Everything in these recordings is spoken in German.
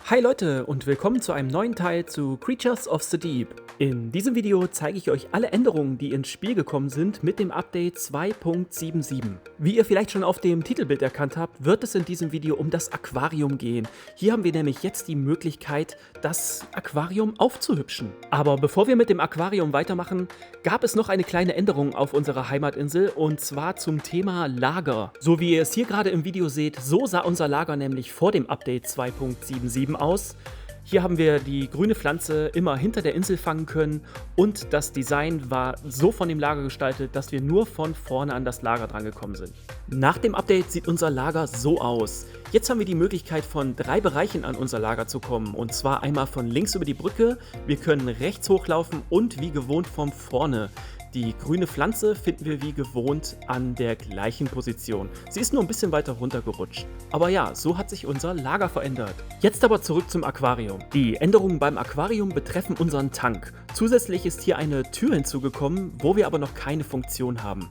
Hi Leute und willkommen zu einem neuen Teil zu Creatures of the Deep. In diesem Video zeige ich euch alle Änderungen, die ins Spiel gekommen sind mit dem Update 2.77. Wie ihr vielleicht schon auf dem Titelbild erkannt habt, wird es in diesem Video um das Aquarium gehen. Hier haben wir nämlich jetzt die Möglichkeit, das Aquarium aufzuhübschen. Aber bevor wir mit dem Aquarium weitermachen, gab es noch eine kleine Änderung auf unserer Heimatinsel und zwar zum Thema Lager. So wie ihr es hier gerade im Video seht, so sah unser Lager nämlich vor dem Update 2.77 aus. Hier haben wir die grüne Pflanze immer hinter der Insel fangen können und das Design war so von dem Lager gestaltet, dass wir nur von vorne an das Lager dran gekommen sind. Nach dem Update sieht unser Lager so aus. Jetzt haben wir die Möglichkeit, von 3 Bereichen an unser Lager zu kommen, und zwar einmal von links über die Brücke, wir können rechts hochlaufen und wie gewohnt von vorne. Die grüne Pflanze finden wir wie gewohnt an der gleichen Position. Sie ist nur ein bisschen weiter runtergerutscht. Aber ja, so hat sich unser Lager verändert. Jetzt aber zurück zum Aquarium. Die Änderungen beim Aquarium betreffen unseren Tank. Zusätzlich ist hier eine Tür hinzugekommen, wo wir aber noch keine Funktion haben.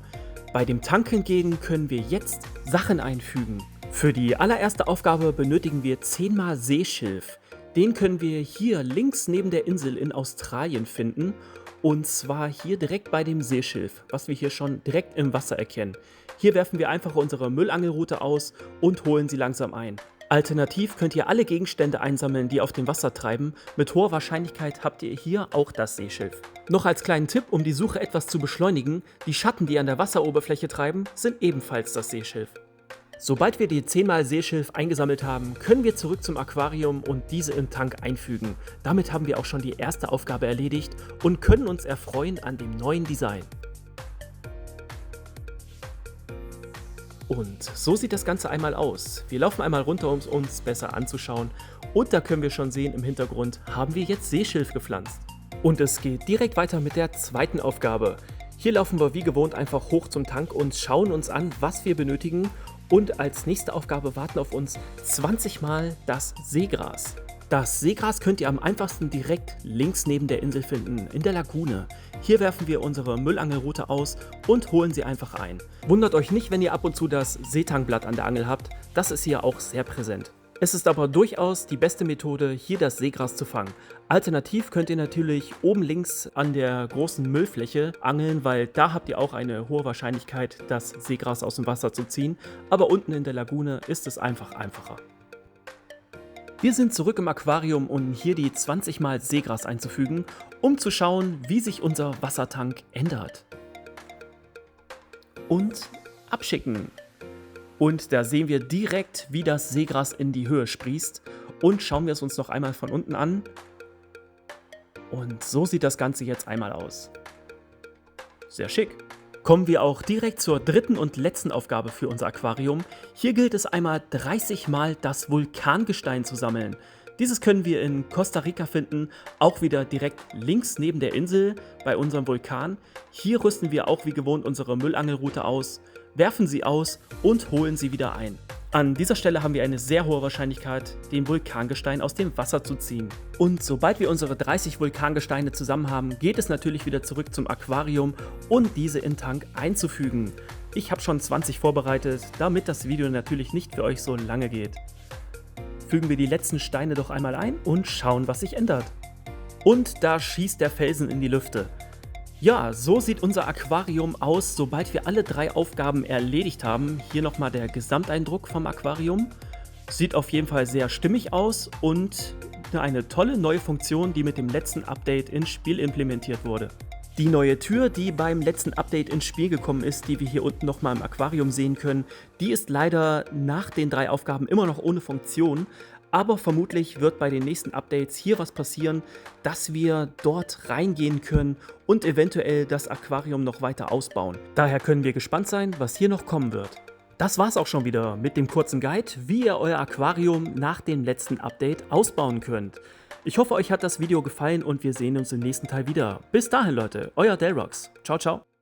Bei dem Tank hingegen können wir jetzt Sachen einfügen. Für die allererste Aufgabe benötigen wir 10 mal Seeschilf. Den können wir hier links neben der Insel in Australien finden. Und zwar hier direkt bei dem Seeschilf, was wir hier schon direkt im Wasser erkennen. Hier werfen wir einfach unsere Müllangelrute aus und holen sie langsam ein. Alternativ könnt ihr alle Gegenstände einsammeln, die auf dem Wasser treiben. Mit hoher Wahrscheinlichkeit habt ihr hier auch das Seeschilf. Noch als kleinen Tipp, um die Suche etwas zu beschleunigen: die Schatten, die an der Wasseroberfläche treiben, sind ebenfalls das Seeschilf. Sobald wir die 10 mal Seeschilf eingesammelt haben, können wir zurück zum Aquarium und diese im Tank einfügen. Damit haben wir auch schon die erste Aufgabe erledigt und können uns erfreuen an dem neuen Design. Und so sieht das Ganze einmal aus. Wir laufen einmal runter, um es uns besser anzuschauen, und da können wir schon sehen, im Hintergrund haben wir jetzt Seeschilf gepflanzt. Und es geht direkt weiter mit der zweiten Aufgabe. Hier laufen wir wie gewohnt einfach hoch zum Tank und schauen uns an, was wir benötigen. Und als nächste Aufgabe warten auf uns 20 mal das Seegras. Das Seegras könnt ihr am einfachsten direkt links neben der Insel finden, in der Lagune. Hier werfen wir unsere Müllangelrute aus und holen sie einfach ein. Wundert euch nicht, wenn ihr ab und zu das Seetangblatt an der Angel habt, das ist hier auch sehr präsent. Es ist aber durchaus die beste Methode, hier das Seegras zu fangen. Alternativ könnt ihr natürlich oben links an der großen Müllfläche angeln, weil da habt ihr auch eine hohe Wahrscheinlichkeit, das Seegras aus dem Wasser zu ziehen. Aber unten in der Lagune ist es einfach einfacher. Wir sind zurück im Aquarium, um hier die 20 mal Seegras einzufügen, um zu schauen, wie sich unser Wassertank ändert. Und abschicken. Und da sehen wir direkt, wie das Seegras in die Höhe sprießt. Und schauen wir es uns noch einmal von unten an. Und so sieht das Ganze jetzt einmal aus. Sehr schick. Kommen wir auch direkt zur dritten und letzten Aufgabe für unser Aquarium. Hier gilt es einmal 30 mal das Vulkangestein zu sammeln. Dieses können wir in Costa Rica finden, auch wieder direkt links neben der Insel bei unserem Vulkan. Hier rüsten wir auch wie gewohnt unsere Müllangelrute aus, werfen sie aus und holen sie wieder ein. An dieser Stelle haben wir eine sehr hohe Wahrscheinlichkeit, den Vulkangestein aus dem Wasser zu ziehen. Und sobald wir unsere 30 Vulkangesteine zusammen haben, geht es natürlich wieder zurück zum Aquarium und diese in den Tank einzufügen. Ich habe schon 20 vorbereitet, damit das Video natürlich nicht für euch so lange geht. Fügen wir die letzten Steine doch einmal ein und schauen, was sich ändert. Und da schießt der Felsen in die Lüfte. Ja, so sieht unser Aquarium aus, sobald wir alle 3 Aufgaben erledigt haben. Hier nochmal der Gesamteindruck vom Aquarium. Sieht auf jeden Fall sehr stimmig aus und eine tolle neue Funktion, die mit dem letzten Update ins Spiel implementiert wurde. Die neue Tür, die beim letzten Update ins Spiel gekommen ist, die wir hier unten nochmal im Aquarium sehen können, die ist leider nach den 3 Aufgaben immer noch ohne Funktion. Aber vermutlich wird bei den nächsten Updates hier was passieren, dass wir dort reingehen können und eventuell das Aquarium noch weiter ausbauen. Daher können wir gespannt sein, was hier noch kommen wird. Das war's auch schon wieder mit dem kurzen Guide, wie ihr euer Aquarium nach dem letzten Update ausbauen könnt. Ich hoffe, euch hat das Video gefallen und wir sehen uns im nächsten Teil wieder. Bis dahin, Leute, euer Delrox. Ciao, ciao.